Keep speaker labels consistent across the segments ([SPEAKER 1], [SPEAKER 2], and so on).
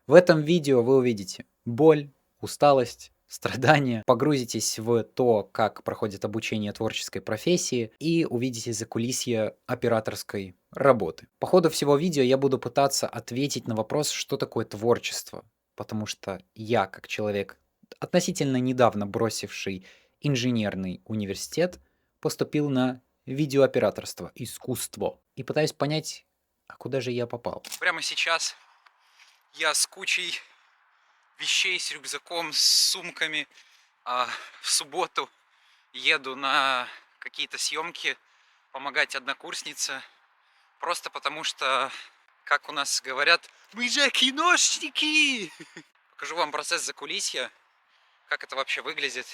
[SPEAKER 1] В этом видео вы увидите боль, усталость, страдания, погрузитесь в то, как проходит обучение творческой профессии и увидите закулисье операторской работы. По ходу всего видео я буду пытаться ответить на вопрос, что такое творчество, потому что я, как человек, относительно недавно бросивший инженерный университет, поступил на видеооператорство, искусство, и пытаюсь понять, а куда же я попал. Прямо сейчас я с кучей вещей, с рюкзаком, с сумками в субботу еду на какие-то съемки, помогать однокурснице, просто потому что, как у нас говорят, мы же киношники! Покажу вам процесс закулисья, как это вообще выглядит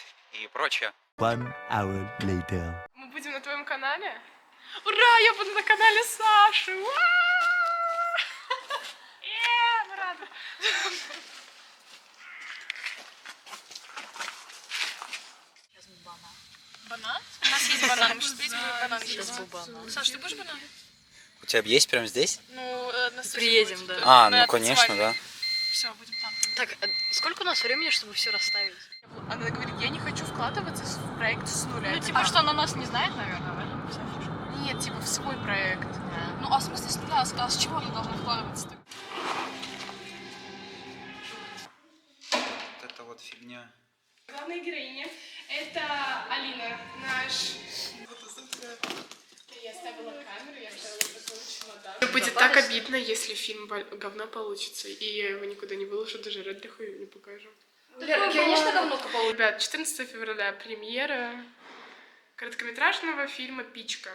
[SPEAKER 1] и прочее.
[SPEAKER 2] 1 hour later.
[SPEAKER 3] Мы будем на твоем канале? Ура, я буду на канале Саши! Мы рады! Банан? У нас есть банан, мы сейчас приедем, банан есть. Саш, ты будешь банан?
[SPEAKER 1] У тебя есть прямо здесь?
[SPEAKER 3] Ну,
[SPEAKER 4] приедем, да.
[SPEAKER 1] Ну конечно, да.
[SPEAKER 3] Все, будем там.
[SPEAKER 4] Так, сколько у нас времени, чтобы все расставить?
[SPEAKER 3] Она говорит, я не хочу вкладываться в проект с нуля.
[SPEAKER 4] Ну, типа, что она нас не знает, наверное, в этом вся фишка.
[SPEAKER 3] Нет, типа в свой проект.
[SPEAKER 4] Ну, а в смысле с нуля? А с чего она должна вкладываться-то?
[SPEAKER 1] Вот это вот фигня.
[SPEAKER 3] Главная героиня — это Алина, наш... Я ставила камеру, я оставила такой чемодан. Будет так обидно, если фильм говно получится, и я его никуда не выложу, даже Редриху не покажу.
[SPEAKER 4] Лера, конечно, говно получится.
[SPEAKER 3] Ребят, 14 февраля премьера короткометражного фильма «Пичка».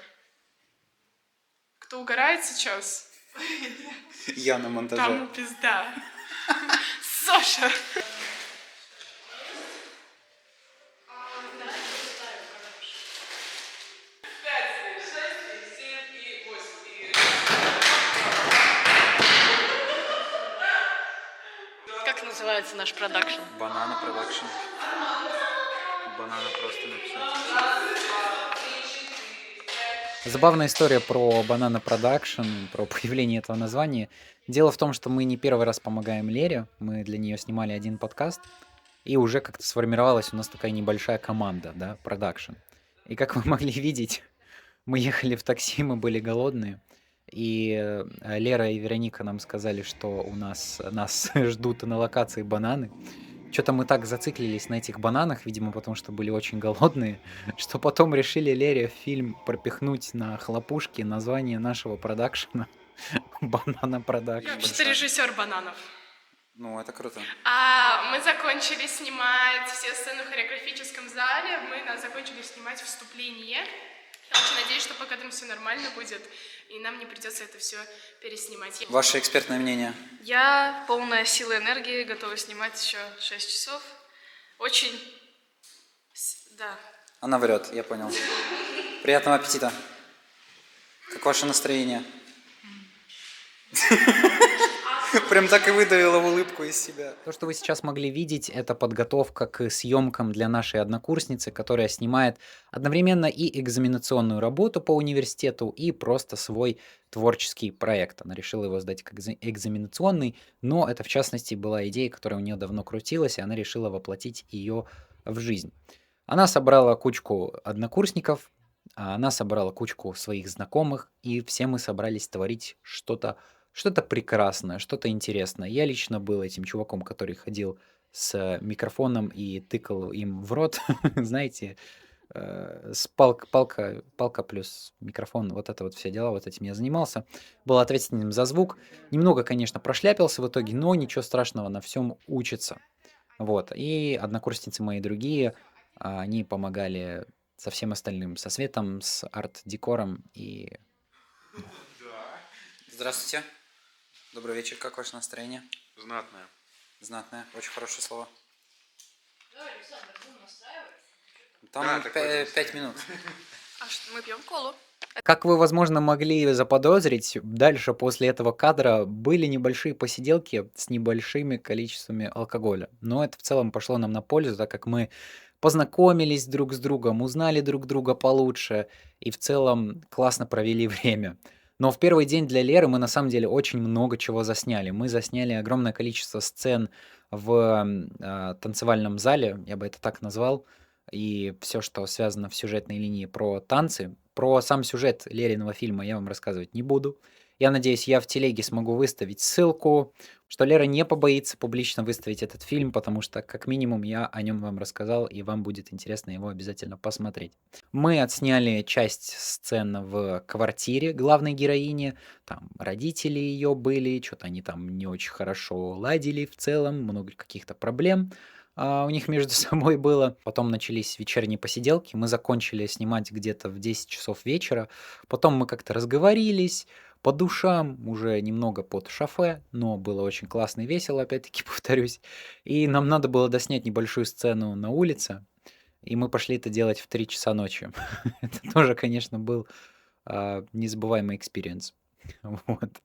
[SPEAKER 3] Кто угорает сейчас?
[SPEAKER 1] Я на монтаже.
[SPEAKER 3] Тому пизда. Саша!
[SPEAKER 4] Как называется наш продакшн?
[SPEAKER 1] Банана продакшн. Банана просто написать. Забавная история про Банана Продакшн, про появление этого названия. Дело в том, что мы не первый раз помогаем Лере, мы для нее снимали один подкаст, и уже как-то сформировалась у нас такая небольшая команда, да, продакшн. И как вы могли видеть, мы ехали в такси, мы были голодные, и Лера и Вероника нам сказали, что нас ждут на локации бананы. Что-то мы так зациклились на этих бананах, видимо, потому что были очень голодные, что потом решили Лере в фильм пропихнуть на хлопушке название нашего продакшена «Банана Продакшн».
[SPEAKER 3] Вообще-то режиссер бананов.
[SPEAKER 1] Ну, это круто.
[SPEAKER 3] Мы закончили снимать все сцены в хореографическом зале, мы закончили снимать вступление. Я очень надеюсь, что пока там все нормально будет, и нам не придется это все переснимать.
[SPEAKER 1] Ваше экспертное мнение?
[SPEAKER 4] Я полная силы и энергии, готова снимать еще 6 часов. Очень... Да.
[SPEAKER 1] Она врет, я понял. Приятного аппетита. Как ваше настроение? Прям так и выдавила улыбку из себя. То, что вы сейчас могли видеть, это подготовка к съемкам для нашей однокурсницы, которая снимает одновременно и экзаменационную работу по университету, и просто свой творческий проект. Она решила его сдать как экзаменационный, но это, в частности, была идея, которая у нее давно крутилась, и она решила воплотить ее в жизнь. Она собрала кучку однокурсников, она собрала кучку своих знакомых, и все мы собрались творить что-то прекрасное, что-то интересное. Я лично был этим чуваком, который ходил с микрофоном и тыкал им в рот, знаете, с палка плюс микрофон, вот это вот все дела, вот этим я занимался. Был ответственным за звук. Немного, конечно, прошляпился в итоге, но ничего страшного, на всем учится. Вот, и однокурсницы мои другие, они помогали со всем остальным, со светом, с арт-декором и... Здравствуйте. Добрый вечер. Как ваше настроение?
[SPEAKER 5] Знатная.
[SPEAKER 1] Знатное. Очень хорошее слово.
[SPEAKER 4] Да, Александр, будем настраивать.
[SPEAKER 1] Там
[SPEAKER 5] Да, такой
[SPEAKER 1] 5 минут.
[SPEAKER 3] А что, мы пьем колу?
[SPEAKER 1] Как вы, возможно, могли заподозрить, дальше после этого кадра были небольшие посиделки с небольшими количествами алкоголя. Но это в целом пошло нам на пользу, так как мы познакомились друг с другом, узнали друг друга получше и в целом классно провели время. Но в первый день для Леры мы на самом деле очень много чего засняли. Мы засняли огромное количество сцен в танцевальном зале, я бы это так назвал, и все, что связано в сюжетной линии про танцы. Про сам сюжет Лериного фильма я вам рассказывать не буду. Я надеюсь, я в телеге смогу выставить ссылку, что Лера не побоится публично выставить этот фильм, потому что, как минимум, я о нем вам рассказал, и вам будет интересно его обязательно посмотреть. Мы отсняли часть сцен в квартире главной героини. Там родители ее были, что-то они там не очень хорошо ладили в целом, много каких-то проблем у них между собой было. Потом начались вечерние посиделки, мы закончили снимать где-то в 10 часов вечера. Потом мы как-то разговорились по душам, уже немного под шофе, но было очень классно и весело, опять-таки повторюсь. И нам надо было доснять небольшую сцену на улице, и мы пошли это делать в 3 часа ночи. Это тоже, конечно, был незабываемый экспириенс. Вот.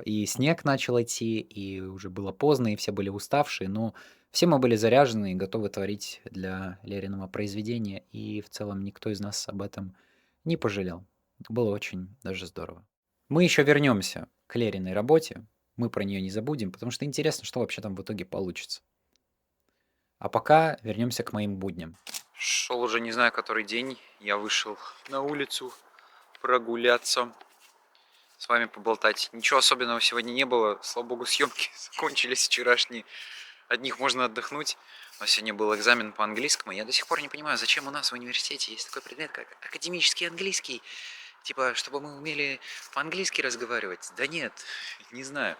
[SPEAKER 1] И снег начал идти, и уже было поздно, и все были уставшие, но все мы были заряжены и готовы творить для Лериного произведения, и в целом никто из нас об этом не пожалел. Было очень даже здорово. Мы еще вернемся к Лериной работе, мы про нее не забудем, потому что интересно, что вообще там в итоге получится. А пока вернемся к моим будням. Шел уже не знаю который день, я вышел на улицу прогуляться, с вами поболтать. Ничего особенного сегодня не было, слава богу, съемки закончились вчерашние, от них можно отдохнуть. Но сегодня был экзамен по английскому, я до сих пор не понимаю, зачем у нас в университете есть такой предмет, как академический английский. Типа, чтобы мы умели по-английски разговаривать. Да нет, не знаю.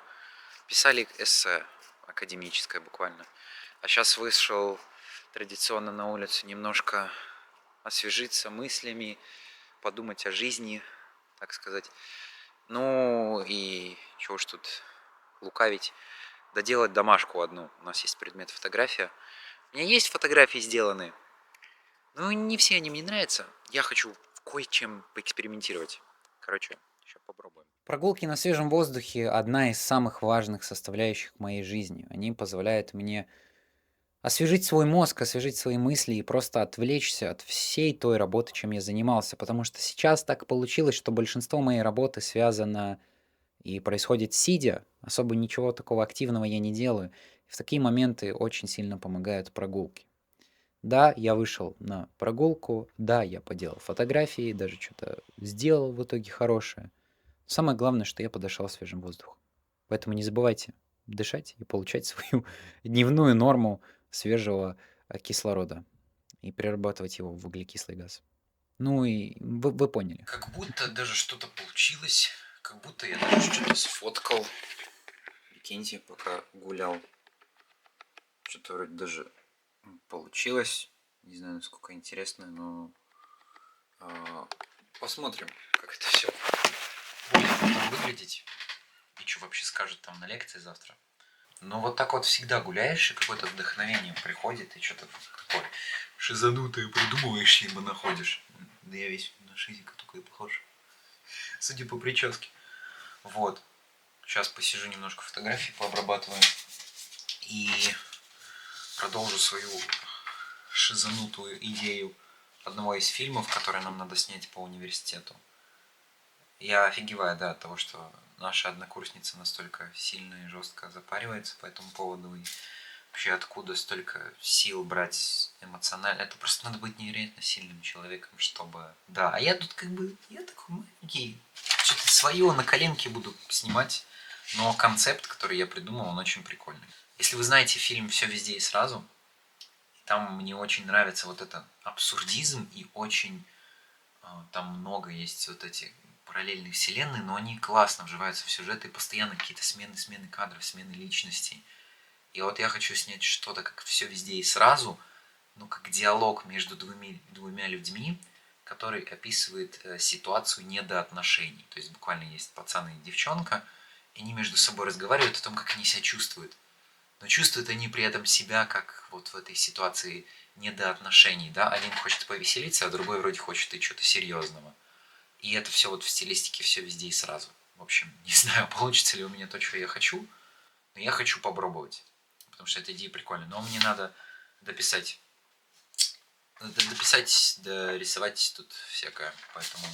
[SPEAKER 1] Писали эссе академическое буквально. А сейчас вышел традиционно на улицу немножко освежиться мыслями, подумать о жизни, так сказать. Ну и чего уж тут лукавить, доделать домашку одну. У нас есть предмет фотография. У меня есть фотографии сделанные, но не все они мне нравятся. Я хочу кое-чем поэкспериментировать. Короче, сейчас попробуем. Прогулки на свежем воздухе – одна из самых важных составляющих моей жизни. Они позволяют мне освежить свой мозг, освежить свои мысли и просто отвлечься от всей той работы, чем я занимался. Потому что сейчас так получилось, что большинство моей работы связано и происходит сидя. Особо ничего такого активного я не делаю. В такие моменты очень сильно помогают прогулки. Да, я вышел на прогулку, да, я поделал фотографии, даже что-то сделал в итоге хорошее. Самое главное, что я подышал свежим воздухом. Поэтому не забывайте дышать и получать свою дневную норму свежего кислорода и перерабатывать его в углекислый газ. Ну и вы поняли. Как будто даже что-то получилось, как будто я даже что-то сфоткал. Прикиньте, пока гулял. Что-то вроде даже получилось. Не знаю, насколько интересно, но посмотрим, как это все будет потом выглядеть. И что вообще скажут там на лекции завтра. Но вот так вот всегда гуляешь, и какое-то вдохновение приходит, и что-то такое шизанутое придумываешь, либо находишь. Да я весь на шизика только и похож. Судя по прическе. Вот. Сейчас посижу немножко фотографий, пообрабатываю. И продолжу свою шизанутую идею одного из фильмов, который нам надо снять по университету. Я офигеваю, да, от того, что наша однокурсница настолько сильно и жестко запаривается по этому поводу. И вообще откуда столько сил брать эмоционально. Это просто надо быть невероятно сильным человеком, чтобы... Да, а я тут как бы, я такой маленький. Что-то свое на коленке буду снимать. Но концепт, который я придумал, он очень прикольный. Если вы знаете фильм «Все везде и сразу», там мне очень нравится вот этот абсурдизм и очень... Там много есть вот эти параллельные вселенные, но они классно вживаются в сюжет и постоянно какие-то смены кадров, смены личностей. И вот я хочу снять что-то как «Все везде и сразу», ну как диалог между двумя людьми, который описывает ситуацию недоотношений. То есть буквально есть пацан и девчонка, и они между собой разговаривают о том, как они себя чувствуют. Но чувствуют они при этом себя, как вот в этой ситуации недоотношений. Да? Один хочет повеселиться, а другой вроде хочет и чего-то серьезного. И это все вот в стилистике «Все везде и сразу». В общем, не знаю, получится ли у меня то, что я хочу, но я хочу попробовать. Потому что эта идея прикольная. Но мне надо дописать, дорисовать тут всякое. Поэтому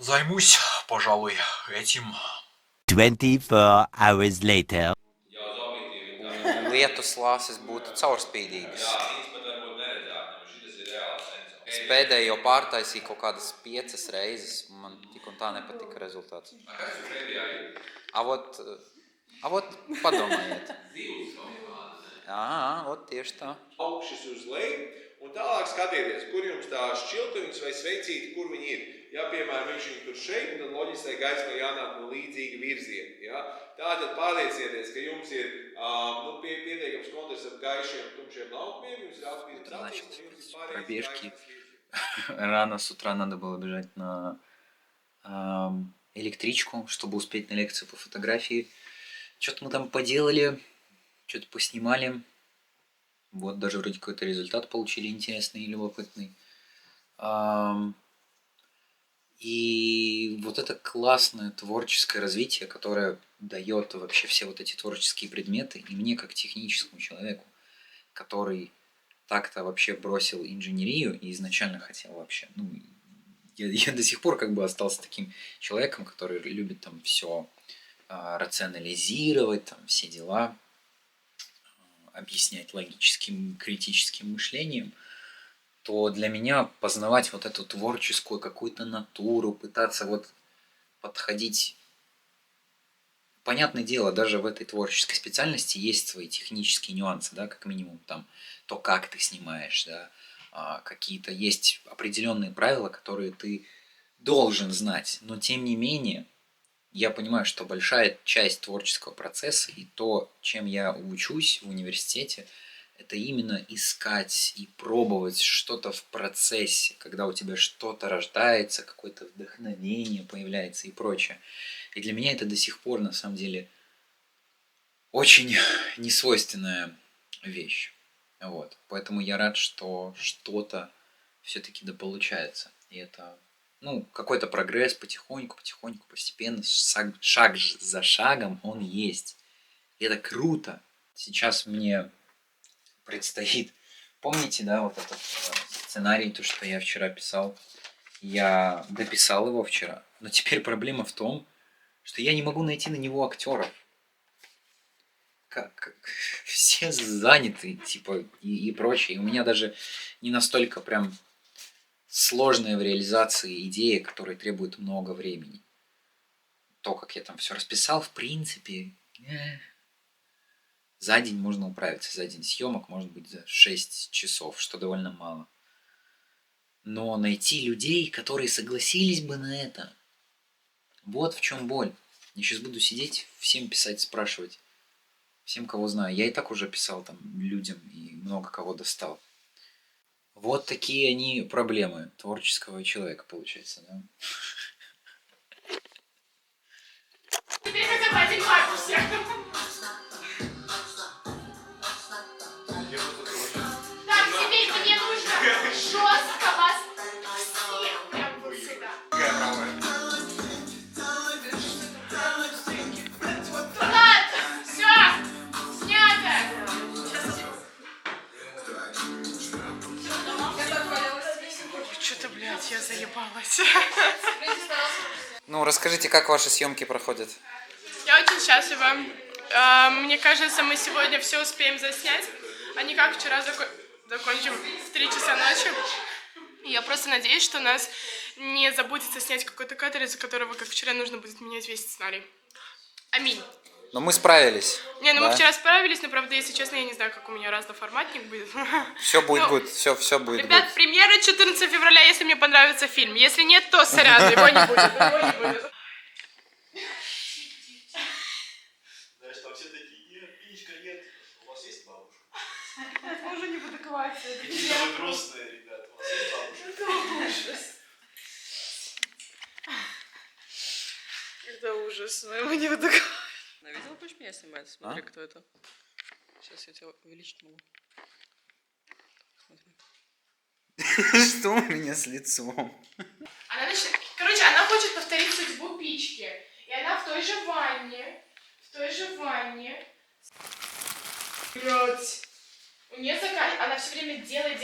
[SPEAKER 5] Займусь, пожалуй, этим.
[SPEAKER 2] 24 hours later.
[SPEAKER 1] Lietus lāses būtu caurspīdīgas. Es pēdējo pārtaisīju kaut kādas 5 reizes, un man tik un tā nepatika rezultāts. A vot padomājiet. Jā, vot tieši tā.
[SPEAKER 6] Augšas uz leju, un tālāk skatieties, kur jums tā šķiltuņas vai sveicīti, kur viņi ir. Ja, piemēram, viņš ir tur šeit, tad loģiskai gaismai jānāk no līdzīga virziena. Ja? Tātad pārliecieties, ka jums ir pietiekams kontrasts ar gaišiem, tumšiem laukumiem, jums ir atspīdums attīstības, jums ir
[SPEAKER 1] Пробежки. Рано с утра надо было бежать на электричку, чтобы успеть на лекцию по фотографии. Что-то мы там поделали, что-то поснимали. Вот даже вроде какой-то результат получили интересный и любопытный. И вот это классное творческое развитие, которое дает вообще все вот эти творческие предметы, и мне как техническому человеку, который так-то вообще бросил инженерию и изначально хотел вообще, я до сих пор как бы остался таким человеком, который любит там все рационализировать, там все дела, объяснять логическим, критическим мышлением, то для меня познавать вот эту творческую какую-то натуру, пытаться вот подходить... Понятное дело, даже в этой творческой специальности есть свои технические нюансы, да, как минимум там то, как ты снимаешь, да, какие-то есть определенные правила, которые ты должен знать, но тем не менее я понимаю, что большая часть творческого процесса и то, чем я учусь в университете, это именно искать и пробовать что-то в процессе, когда у тебя что-то рождается, какое-то вдохновение появляется и прочее. И для меня это до сих пор, на самом деле, очень несвойственная вещь. Вот. Поэтому я рад, что что-то все-таки получается. И это, какой-то прогресс потихоньку, постепенно, шаг за шагом он есть. И это круто. Сейчас мне предстоит... Помните, да, вот этот сценарий, то, что я вчера писал? Я дописал его вчера. Но теперь проблема в том, что я не могу найти на него актеров. Как все заняты, типа, и прочее. И у меня даже не настолько прям сложная в реализации идея, которая требует много времени. То, как я там все расписал, в принципе, за день можно управиться. За день съемок может быть за 6 часов, что довольно мало. Но найти людей, которые согласились бы на это, вот в чем боль. Я сейчас буду сидеть, всем писать, спрашивать. Всем, кого знаю. Я и так уже писал там людям и много кого достал. Вот такие они проблемы творческого человека, получается, да?
[SPEAKER 3] Теперь хотя бы один лайк у всех. Так, теперь мне нужно жестко вас всех прям вот сюда. Влад, все, снято. Что-то, блядь, я заебалась.
[SPEAKER 1] Расскажите, как ваши съемки проходят?
[SPEAKER 3] Я очень счастлива. Мне кажется, мы сегодня все успеем заснять, а не как вчера закончим в 3 часа ночи. Я просто надеюсь, что нас не забудется снять какой-то кадр, из-за которого, как вчера, нужно будет менять весь сценарий. Аминь.
[SPEAKER 1] Но мы справились.
[SPEAKER 3] Не,
[SPEAKER 1] да?
[SPEAKER 3] мы вчера справились, но, правда, если честно, я не знаю, как у меня разноформатник будет.
[SPEAKER 1] Все будет good, все будет
[SPEAKER 3] Ребят,
[SPEAKER 1] good.
[SPEAKER 3] премьера 14 февраля, если мне понравится фильм. Если нет, то сорян, его не будет.
[SPEAKER 6] Знаешь, там все такие, нет, Пинечка, нет. У вас есть бабушка?
[SPEAKER 3] Уже не буду класть.
[SPEAKER 6] Вы грустные, ребята. У вас есть бабушка?
[SPEAKER 4] Это ужас, но ему не выдыхать. Видела, хочешь меня снимать? Смотри, кто это. Сейчас я тебя увеличить могу. Смотри.
[SPEAKER 1] Что у меня с лицом?
[SPEAKER 3] Она хочет повторить судьбу Пички. И она в той же ванне. Блять. У нее она все время делает.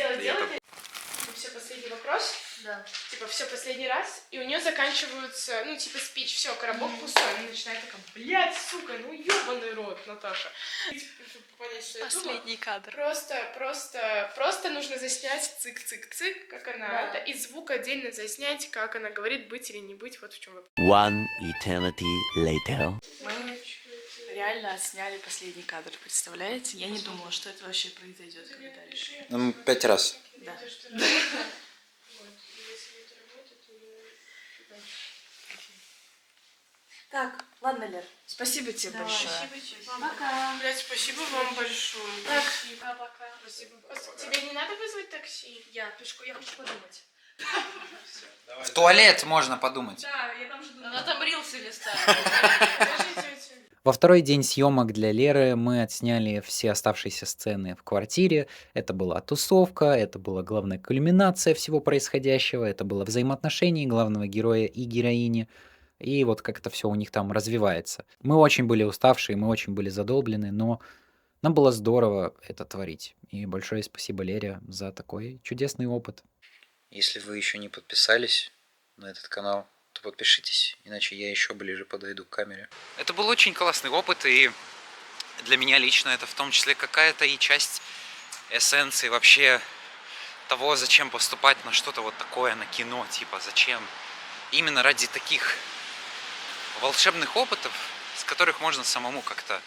[SPEAKER 3] все последний вопрос.
[SPEAKER 4] Да.
[SPEAKER 3] Типа, все последний раз, и у нее заканчиваются, ну, типа, спич, все, коробок пустой. Она начинает такая, блядь, сука, ну ёбаный рот, Наташа. Чтобы понять, что я думаю,
[SPEAKER 4] Последний кадр.
[SPEAKER 3] просто нужно заснять цик-цик-цик, как она это, и звук отдельно заснять, как она говорит, быть или не быть, вот в чем вопрос.
[SPEAKER 2] One eternity later.
[SPEAKER 4] Мы реально отсняли последний кадр, представляете? Я не думала, что это вообще произойдет когда-либо.
[SPEAKER 1] 5 раз.
[SPEAKER 4] Да. Так, ладно, Лер, спасибо тебе большое.
[SPEAKER 3] Пока. Блядь, спасибо вам большое.
[SPEAKER 4] Так,
[SPEAKER 3] Пока. Спасибо. Тебе не надо вызвать такси?
[SPEAKER 4] я пешку, я хочу подумать.
[SPEAKER 1] В туалет можно подумать.
[SPEAKER 4] Да, я там жду. Она там рилсы листает.
[SPEAKER 3] Подождите.
[SPEAKER 1] Во второй день съемок для Леры мы отсняли все оставшиеся сцены в квартире. Это была тусовка, это была главная кульминация всего происходящего, это было взаимоотношение главного героя и героини. И вот как это все у них там развивается. Мы очень были уставшие, мы очень были задолблены, но нам было здорово это творить. И большое спасибо Лере за такой чудесный опыт. Если вы еще не подписались на этот канал, то подпишитесь, иначе я еще ближе подойду к камере. Это был очень классный опыт, и для меня лично это в том числе какая-то и часть эссенции вообще того, зачем поступать на что-то вот такое, на кино, типа зачем. Именно ради таких волшебных опытов, с которых можно самому как-то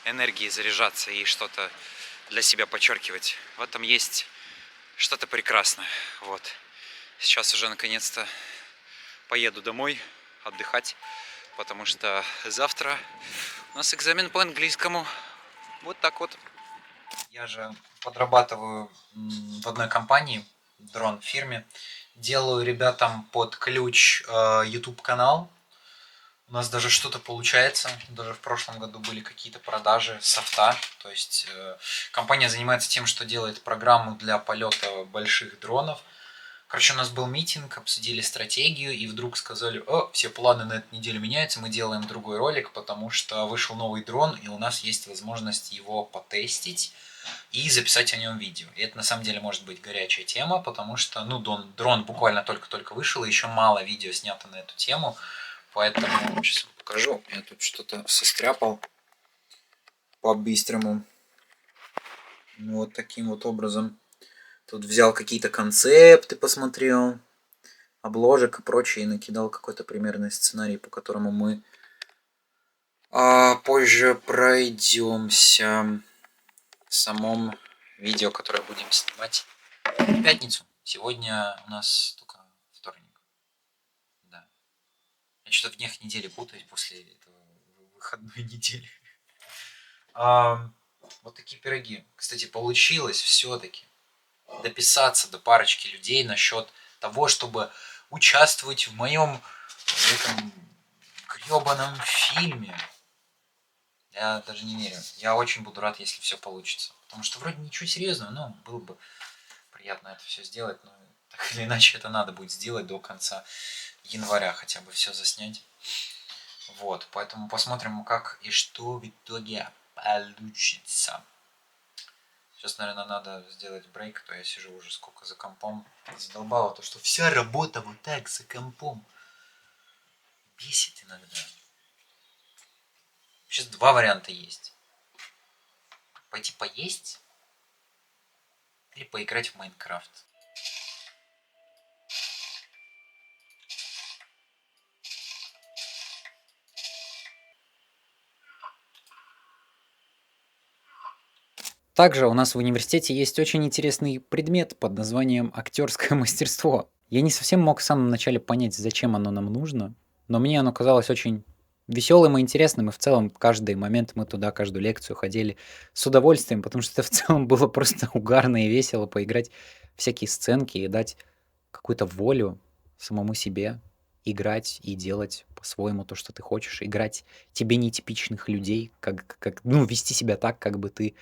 [SPEAKER 1] энергией заряжаться и что-то для себя подчеркивать. В этом есть что-то прекрасное. Вот. Сейчас уже наконец-то поеду домой отдыхать, потому что завтра у нас экзамен по английскому. Вот так вот. Я же подрабатываю в одной компании, дрон-фирме. Делаю ребятам под ключ YouTube-канал. У нас даже что-то получается. Даже в прошлом году были какие-то продажи софта. То есть компания занимается тем, что делает программу для полета больших дронов. Короче, у нас был митинг, обсудили стратегию, и вдруг сказали: о, все планы на эту неделю меняются, мы делаем другой ролик, потому что вышел новый дрон, и у нас есть возможность его потестить и записать о нем видео. И это на самом деле может быть горячая тема, потому что, ну, дрон буквально только-только вышел, и еще мало видео снято на эту тему. Поэтому сейчас вам покажу. Я тут что-то состряпал по-быстрому. Вот таким вот образом. Тут взял какие-то концепты, посмотрел, обложек и прочее, и накидал какой-то примерный сценарий, по которому мы позже пройдемся в самом видео, которое будем снимать в пятницу. Сегодня у нас только вторник. Да. Я что-то в днях недели путаюсь после этого выходной недели. Вот такие пироги. Кстати, получилось все-таки дописаться до парочки людей насчет того, чтобы участвовать в моем этом гребаном фильме. Я даже не верю. Я очень буду рад, если все получится. Потому что вроде ничего серьезного, но было бы приятно это все сделать. Но так или иначе это надо будет сделать до конца января, хотя бы все заснять. Вот, поэтому посмотрим, как и что в итоге получится. Сейчас, наверное, надо сделать брейк, а то я сижу уже сколько за компом. Задолбало то, что вся работа вот так за компом. Бесит иногда. Сейчас два варианта есть. Пойти поесть или поиграть в Майнкрафт. Также у нас в университете есть очень интересный предмет под названием актерское мастерство. Я не совсем мог в самом начале понять, зачем оно нам нужно, но мне оно казалось очень веселым и интересным, и в целом каждый момент мы туда, каждую лекцию ходили с удовольствием, потому что это в целом было просто угарно и весело поиграть всякие сценки и дать какую-то волю самому себе, играть и делать по-своему то, что ты хочешь, играть тебе нетипичных людей, вести себя так, как бы ты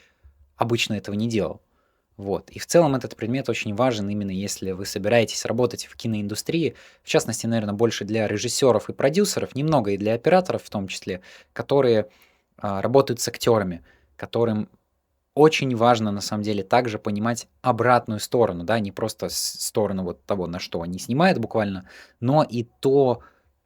[SPEAKER 1] обычно этого не делал. Вот. И в целом этот предмет очень важен, именно если вы собираетесь работать в киноиндустрии, в частности, наверное, больше для режиссеров и продюсеров, немного и для операторов в том числе, которые работают с актерами, которым очень важно, на самом деле, также понимать обратную сторону, да, не просто сторону вот того, на что они снимают буквально, но и то,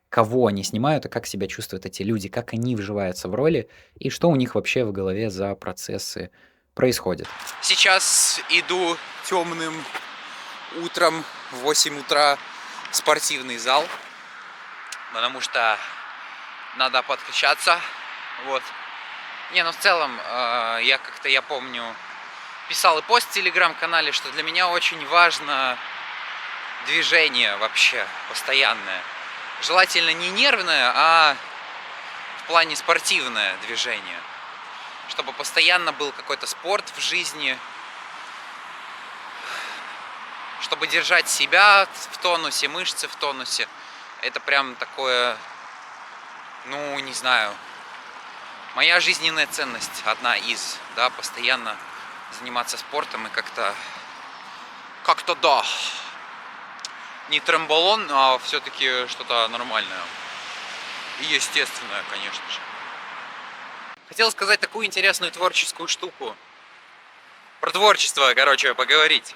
[SPEAKER 1] кого они снимают, и как себя чувствуют эти люди, как они вживаются в роли, и что у них вообще в голове за процессы происходят. Сейчас иду темным утром в 8 утра в спортивный зал, потому что надо подкачаться, вот. Не, ну в целом, я помню, писал и пост в телеграм-канале, что для меня очень важно движение вообще постоянное. Желательно не нервное, а в плане спортивное движение. Чтобы постоянно был какой-то спорт в жизни, чтобы держать себя в тонусе, мышцы в тонусе. Это прям такое, ну, не знаю, моя жизненная ценность, одна из, да, постоянно заниматься спортом и как-то, да, не тромболон, а все-таки что-то нормальное и естественное, конечно же. Хотел сказать такую интересную творческую штуку. Про творчество, короче, поговорить.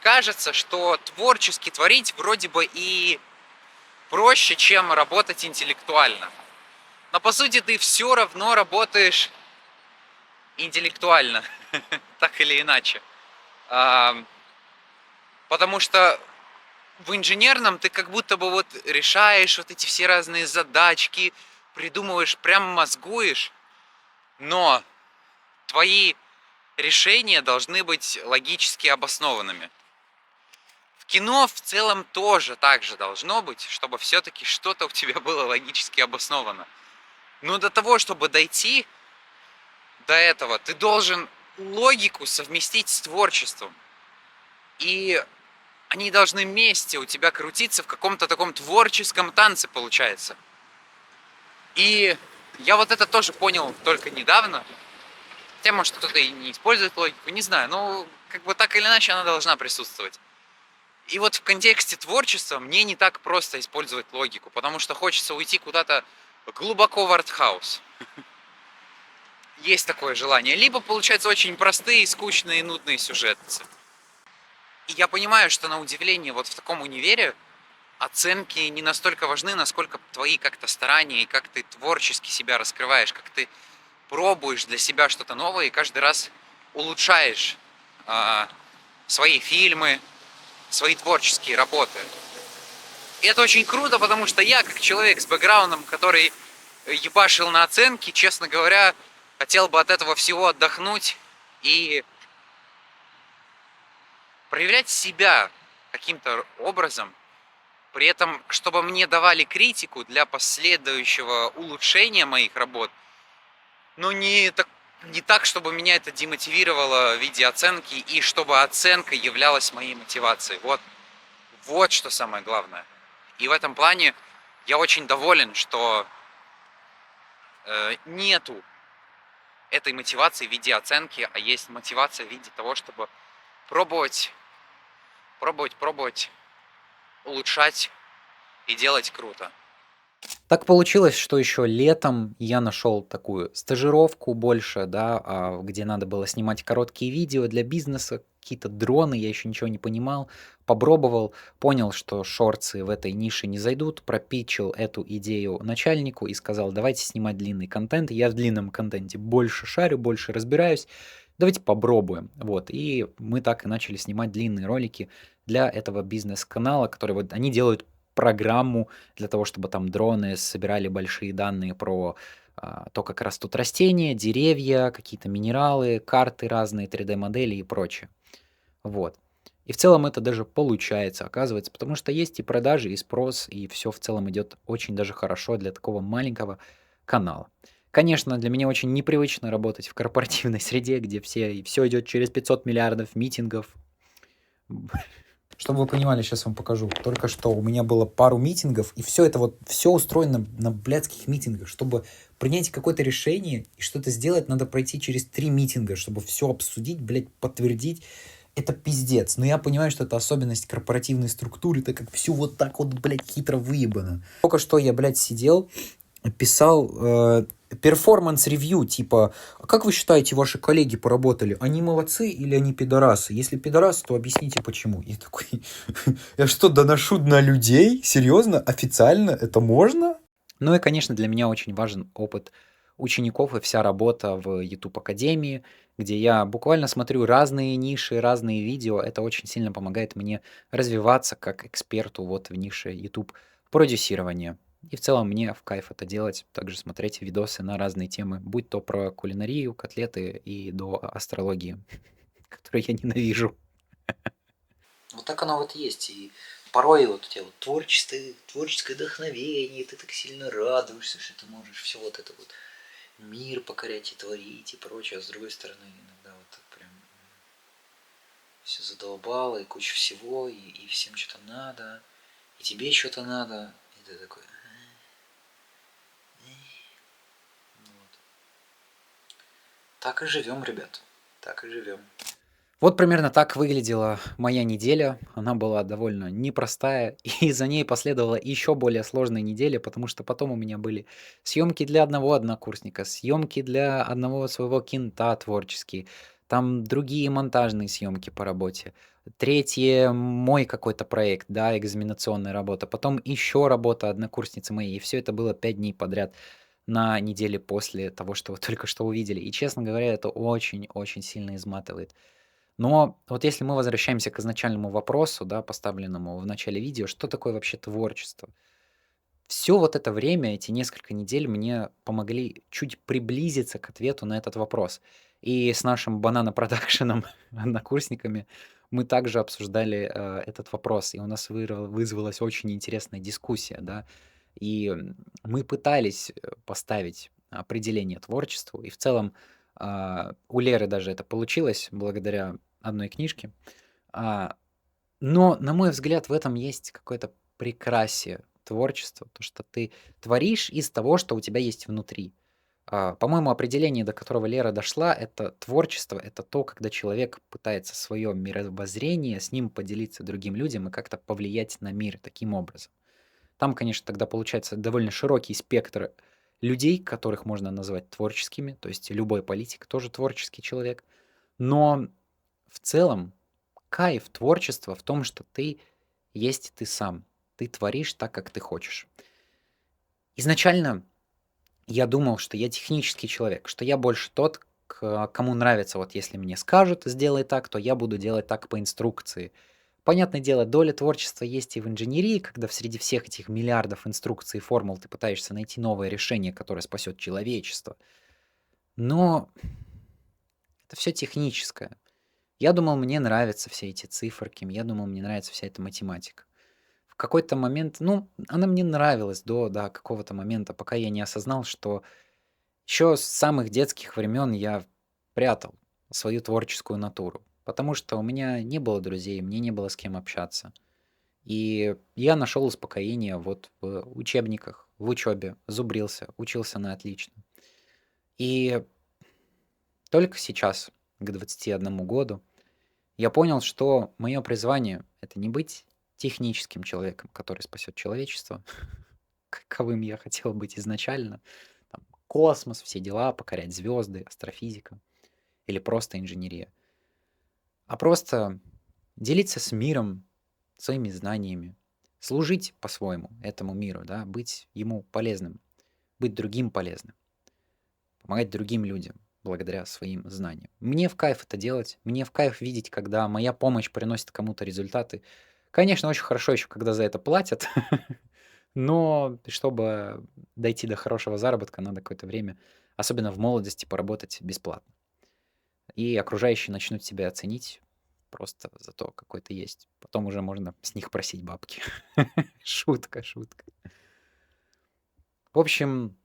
[SPEAKER 1] Кажется, что творчески творить вроде бы и проще, чем работать интеллектуально. Но по сути ты все равно работаешь интеллектуально, так или иначе. Потому что в инженерном ты как будто бы вот решаешь вот эти все разные задачки, придумываешь, прям мозгуешь, но твои решения должны быть логически обоснованными. В кино в целом тоже так же должно быть, чтобы все-таки что-то у тебя было логически обосновано. Но до того, чтобы дойти до этого, ты должен логику совместить с творчеством. И они должны вместе у тебя крутиться в каком-то таком творческом танце, получается. И я вот это тоже понял только недавно. Хотя, может, кто-то и не использует логику, не знаю. Но как бы так или иначе она должна присутствовать. И вот в контексте творчества мне не так просто использовать логику, потому что хочется уйти куда-то глубоко в артхаус. Есть такое желание. Либо получаются очень простые, скучные и нудные сюжеты. И я понимаю, что на удивление вот в таком универе оценки не настолько важны, насколько твои как-то старания и как ты творчески себя раскрываешь, как ты пробуешь для себя что-то новое и каждый раз улучшаешь свои фильмы, свои творческие работы. И это очень круто, потому что я, как человек с бэкграундом, который ебашил на оценки, честно говоря, хотел бы от этого всего отдохнуть и проявлять себя каким-то образом, при этом, чтобы мне давали критику для последующего улучшения моих работ, но не так, чтобы меня это демотивировало в виде оценки, и чтобы оценка являлась моей мотивацией. Вот что самое главное. И в этом плане я очень доволен, что нету этой мотивации в виде оценки, а есть мотивация в виде того, чтобы пробовать, улучшать и делать круто. Так получилось, что еще летом я нашел такую стажировку больше, да, где надо было снимать короткие видео для бизнеса, какие-то дроны, я еще ничего не понимал, попробовал, понял, что шортсы в этой нише не зайдут, пропитчил эту идею начальнику и сказал, давайте снимать длинный контент, я в длинном контенте больше шарю, больше разбираюсь, давайте попробуем, вот, и мы так и начали снимать длинные ролики для этого бизнес-канала, который вот они делают программу для того, чтобы там дроны собирали большие данные про то, как растут растения, деревья, какие-то минералы, карты разные, 3D-модели и прочее. Вот. И в целом это даже получается, оказывается, потому что есть и продажи, и спрос, и все в целом идет очень даже хорошо для такого маленького канала. Конечно, для меня очень непривычно работать в корпоративной среде, где все идет через 500 миллиардов митингов. Чтобы вы понимали, сейчас вам покажу. Только что у меня было пару митингов, и все это вот, все устроено на блядских митингах. Чтобы принять какое-то решение и что-то сделать, надо пройти через 3 митинга, чтобы все обсудить, блядь, подтвердить. Это пиздец. Но я понимаю, что это особенность корпоративной структуры, так как все вот так вот, блядь, хитро выебано. Только что я, блядь, сидел, писал перформанс-ревью, типа, а как вы считаете, ваши коллеги поработали? Они молодцы или они пидорасы? Если пидорасы, то объясните, почему. И такой, я что, доношу на людей? Серьезно? Официально? Это можно? Ну и, конечно, для меня очень важен опыт учеников и вся работа в YouTube Академии, где я буквально смотрю разные ниши, разные видео. Это очень сильно помогает мне развиваться как эксперту вот в нише YouTube продюсирования. И в целом мне в кайф это делать, также смотреть видосы на разные темы, будь то про кулинарию, котлеты и до астрологии, которую я ненавижу. Вот так оно вот есть. И порой вот у тебя вот творческое вдохновение, ты так сильно радуешься, что ты можешь все вот это вот мир покорять и творить и прочее. А с другой стороны, иногда вот так прям все задолбало, и куча всего, и всем что-то надо, и тебе что-то надо. И ты такой... Вот. Так и живем, ребят. Так и живем. Вот примерно так выглядела моя неделя. Она была довольно непростая, и за ней последовала еще более сложная неделя, потому что потом у меня были съемки для одного однокурсника, съемки для одного своего кента творческие, там другие монтажные съемки по работе, третье мой какой-то проект, да, экзаменационная работа, потом еще работа однокурсницы моей, и все это было 5 дней подряд на неделе после того, что вы только что увидели. И, честно говоря, это очень-очень сильно изматывает. Но вот если мы возвращаемся к изначальному вопросу, да, поставленному в начале видео, что такое вообще творчество? Все вот это время, эти несколько недель мне помогли чуть приблизиться к ответу на этот вопрос. И с нашим банана-продакшеном, однокурсниками, мы также обсуждали этот вопрос, и у нас вызвалась очень интересная дискуссия, да. И мы пытались поставить определение творчеству, и в целом у Леры даже это получилось благодаря одной книжке. А, Но, на мой взгляд, в этом есть какое-то прекрасие творчества, то, что ты творишь из того, что у тебя есть внутри. По-моему, определение, до которого Лера дошла, это творчество, это то, когда человек пытается свое мировоззрение с ним поделиться другим людям и как-то повлиять на мир таким образом. Там, конечно, тогда получается довольно широкий спектр людей, которых можно назвать творческими, то есть любой политик тоже творческий человек. Но в целом кайф творчества в том, что ты есть ты сам. Ты творишь так, как ты хочешь. Изначально я думал, что я технический человек, что я больше тот, кому нравится, вот если мне скажут, сделай так, то я буду делать так по инструкции. Понятное дело, доля творчества есть и в инженерии, когда среди всех этих миллиардов инструкций и формул ты пытаешься найти новое решение, которое спасет человечество. Но это все техническое. Я думал, мне нравятся все эти циферки, я думал, мне нравится вся эта математика. В какой-то момент, ну, она мне нравилась до какого-то момента, пока я не осознал, что еще с самых детских времен я прятал свою творческую натуру, потому что у меня не было друзей, мне не было с кем общаться. И я нашел успокоение вот в учебниках, в учебе, зубрился, учился на отлично. И только сейчас, к 21 году, я понял, что мое призвание — это не быть техническим человеком, который спасет человечество, каковым я хотел быть изначально, там, космос, все дела, покорять звезды, астрофизика или просто инженерия, а просто делиться с миром своими знаниями, служить по-своему этому миру, да, быть ему полезным, быть другим полезным, помогать другим людям благодаря своим знаниям. Мне в кайф это делать, мне в кайф видеть, когда моя помощь приносит кому-то результаты. Конечно, очень хорошо еще, когда за это платят, но чтобы дойти до хорошего заработка, надо какое-то время, особенно в молодости, поработать бесплатно. И окружающие начнут тебя оценить просто за то, какой ты есть. Потом уже можно с них просить бабки. Шутка, шутка. В общем,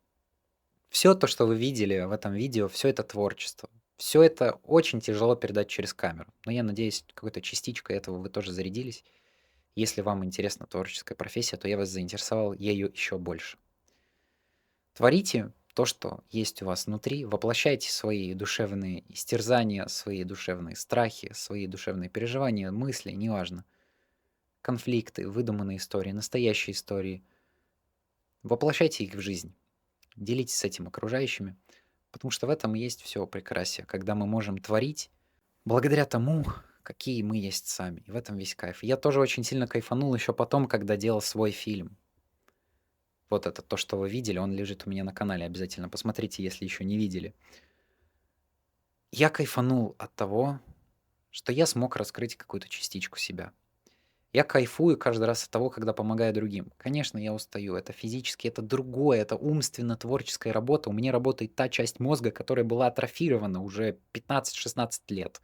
[SPEAKER 1] все то, что вы видели в этом видео, все это творчество. Все это очень тяжело передать через камеру. Но я надеюсь, какой-то частичкой этого вы тоже зарядились. Если вам интересна творческая профессия, то я вас заинтересовал ею еще больше. Творите то, что есть у вас внутри, воплощайте свои душевные истерзания, свои душевные страхи, свои душевные переживания, мысли, неважно. Конфликты, выдуманные истории, настоящие истории. Воплощайте их в жизнь. делитесь с этим окружающими, потому что в этом и есть все прекрасие, когда мы можем творить благодаря тому, какие мы есть сами. И в этом весь кайф. И я тоже очень сильно кайфанул еще потом, когда делал свой фильм. Вот это то, что вы видели, он лежит у меня на канале. Обязательно посмотрите, если еще не видели. Я кайфанул от того, что я смог раскрыть какую-то частичку себя. Я кайфую каждый раз от того, когда помогаю другим. Конечно, я устаю. Это физически, это другое, это умственно-творческая работа. У меня работает та часть мозга, которая была атрофирована уже 15-16 лет.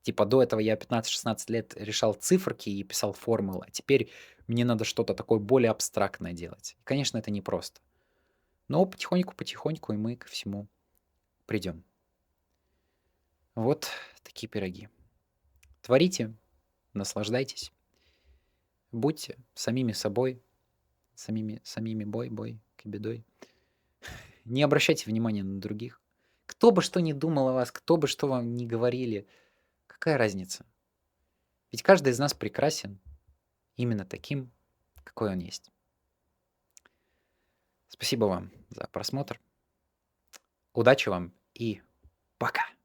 [SPEAKER 1] Типа до этого я 15-16 лет решал циферки и писал формулы, а теперь мне надо что-то такое более абстрактное делать. И, конечно, это непросто. Но потихоньку-потихоньку и мы ко всему придем. Вот такие пироги. Творите, наслаждайтесь, будьте самими собой, самими бой, кибедой. Не обращайте внимания на других. Кто бы что ни думал о вас, кто бы что вам ни говорили, какая разница? Ведь каждый из нас прекрасен именно таким, какой он есть. Спасибо вам за просмотр. Удачи вам и пока!